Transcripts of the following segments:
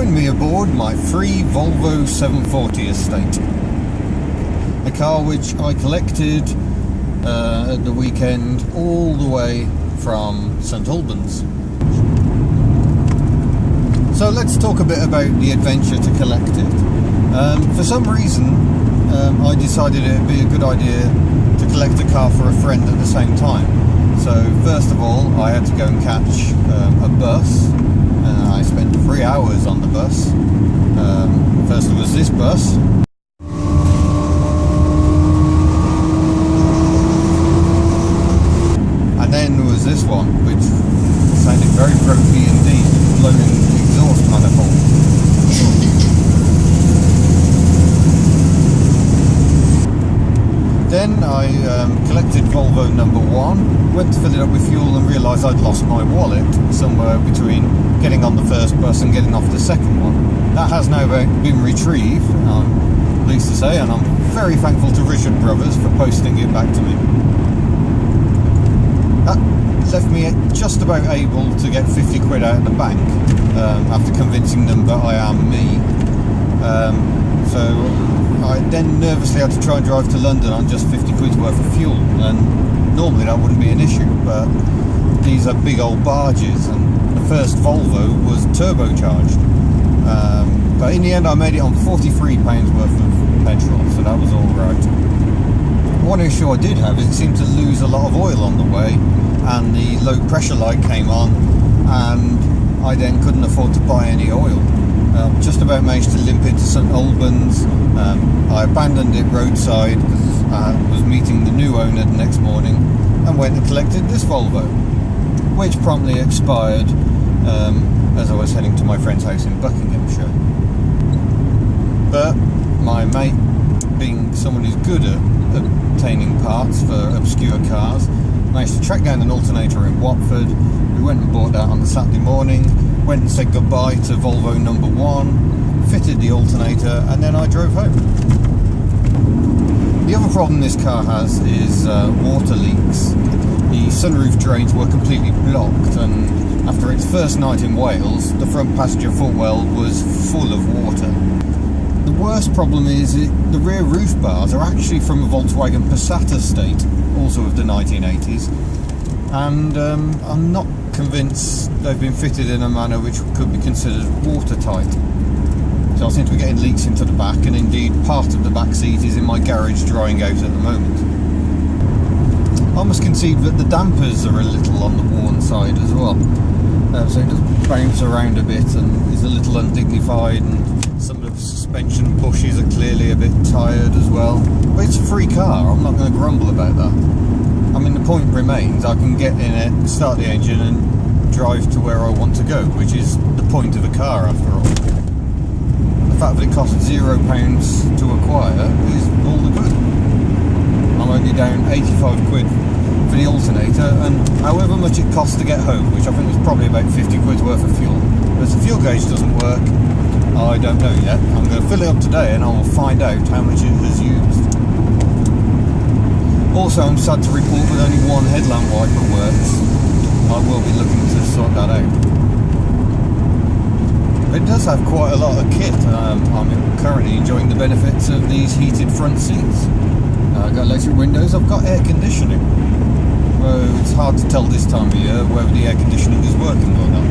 join me aboard my free Volvo 740 estate. A car which I collected at the weekend all the way from St Albans. So let's talk a bit about the adventure to collect it. For some reason I decided it would be a good idea to collect a car for a friend at the same time. So first of all I had to go and catch a bus. I spent 3 hours on the bus. First was this bus. And then there was this one, which sounded very ropey indeed, blowing exhaust manifold. Then I collected Volvo number 1, went to fill it up with fuel and realised I'd lost my wallet somewhere between getting on the first bus and getting off the second one. That has now been retrieved, I'm pleased to say, and I'm very thankful to Richard Brothers for posting it back to me. That left me just about able to get 50 quid out of the bank after convincing them that I am me. So I then nervously had to try and drive to London on just 50 quid's worth of fuel, and normally that wouldn't be an issue, but these are big old barges and the first Volvo was turbocharged. But in the end I made it on £43 worth of petrol, so that was alright. One issue I did have is it seemed to lose a lot of oil on the way, and the low pressure light came on and I then couldn't afford to buy any oil. Just about managed to limp it to St Albans. I abandoned it roadside because I was meeting the new owner the next morning and went and collected this Volvo, which promptly expired as I was heading to my friend's house in Buckinghamshire. But my mate, being someone who's good at obtaining parts for obscure cars, managed to track down an alternator in Watford. We went and bought that on the Saturday morning, went and said goodbye to Volvo number 1, fitted the alternator, and then I drove home. The other problem this car has is water leaks. The sunroof drains were completely blocked, and after its first night in Wales, the front passenger footwell was full of water. The worst problem is the rear roof bars are actually from a Volkswagen Passat estate, also of the 1980s, and I'm not convinced they've been fitted in a manner which could be considered watertight. So I seem to be getting leaks into the back, and indeed part of the back seat is in my garage drying out at the moment. I must concede that the dampers are a little on the worn side as well, so it does bounce around a bit and is a little undignified, and some of the suspension pushes are clearly a bit tired as well. But it's a free car, I'm not going to grumble about that. I mean, the point remains, I can get in it, start the engine and drive to where I want to go, which is the point of a car after all. The fact that it costs £0 to acquire is all the good. I'm only down 85 quid for the alternator, and however much it costs to get home, which I think was probably about 50 quid's worth of fuel. But if the fuel gauge doesn't work, I don't know yet. I'm going to fill it up today and I will find out how much it has used. Also, I'm sad to report that only one headlamp wiper works. I will be looking to sort that out. It does have quite a lot of kit. I'm currently enjoying the benefits of these heated front seats. I've got electric windows, I've got air conditioning. Well, it's hard to tell this time of year whether the air conditioning is working or not.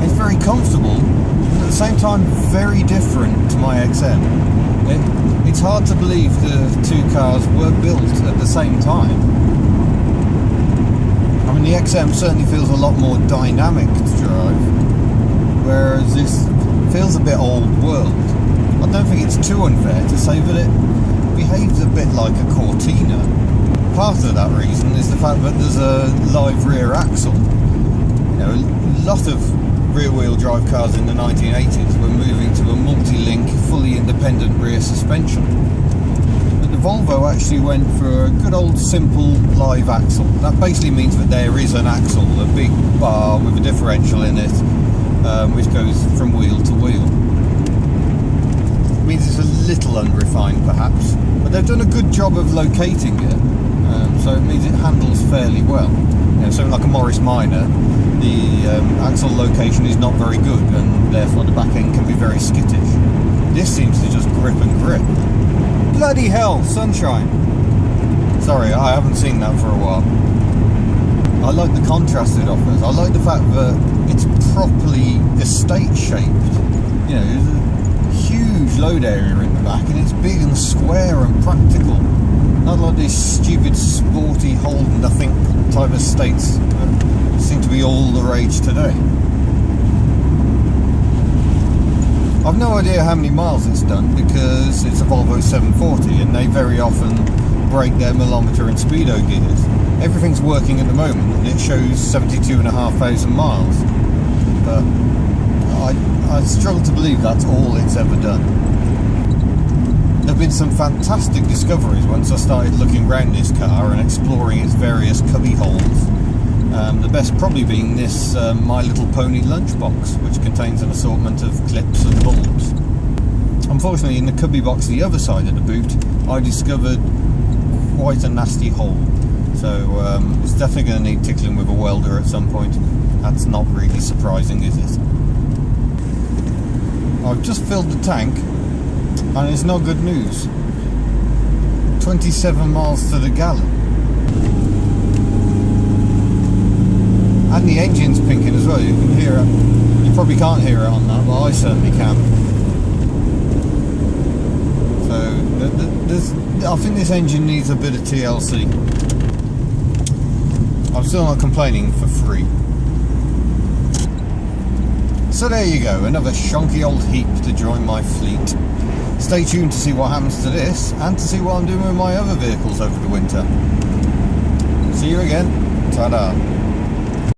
It's very comfortable, but at the same time very different to my XM. It's hard to believe the two cars were built at the same time. I mean, the XM certainly feels a lot more dynamic to drive, whereas this feels a bit old world. I don't think it's too unfair to say that it behaves a bit like a Cortina. Part of that reason is the fact that there's a live rear axle. You know, a lot of rear-wheel drive cars in the 1980s were moving to a multi-link, fully independent rear suspension. But the Volvo actually went for a good old simple live axle. That basically means that there is an axle, a big bar with a differential in it, which goes from wheel to wheel. It means it's a little unrefined perhaps, but they've done a good job of locating it, so it means it handles fairly well. You know, something like a Morris Minor, the the axle location is not very good, and therefore the back end can be very skittish. This seems to just grip and grip. Bloody hell, sunshine! Sorry, I haven't seen that for a while. I like the contrast it offers. I like the fact that it's properly estate shaped. You know, there's a huge load area in the back, and it's big and square and practical. Not like these stupid, sporty, hold nothing type estates that seem to be all the rage today. I've no idea how many miles it's done, because it's a Volvo 740 and they very often break their millimetre and speedo gears. Everything's working at the moment and it shows 72,500 miles, but I struggle to believe that's all it's ever done. There have been some fantastic discoveries once I started looking around this car and exploring its various cubby holes. The best probably being this My Little Pony lunchbox, which contains an assortment of clips and bulbs. Unfortunately, in the cubby box the other side of the boot, I discovered quite a nasty hole. So it's definitely going to need tickling with a welder at some point. That's not really surprising, is it? I've just filled the tank, and it's not good news. 27 miles to the gallon. And the engine's pinking as well. You can hear it. You probably can't hear it on that, but I certainly can. So I think this engine needs a bit of TLC. I'm still not complaining for free. So there you go, another shonky old heap to join my fleet. Stay tuned to see what happens to this, and to see what I'm doing with my other vehicles over the winter. See you again. Ta-da.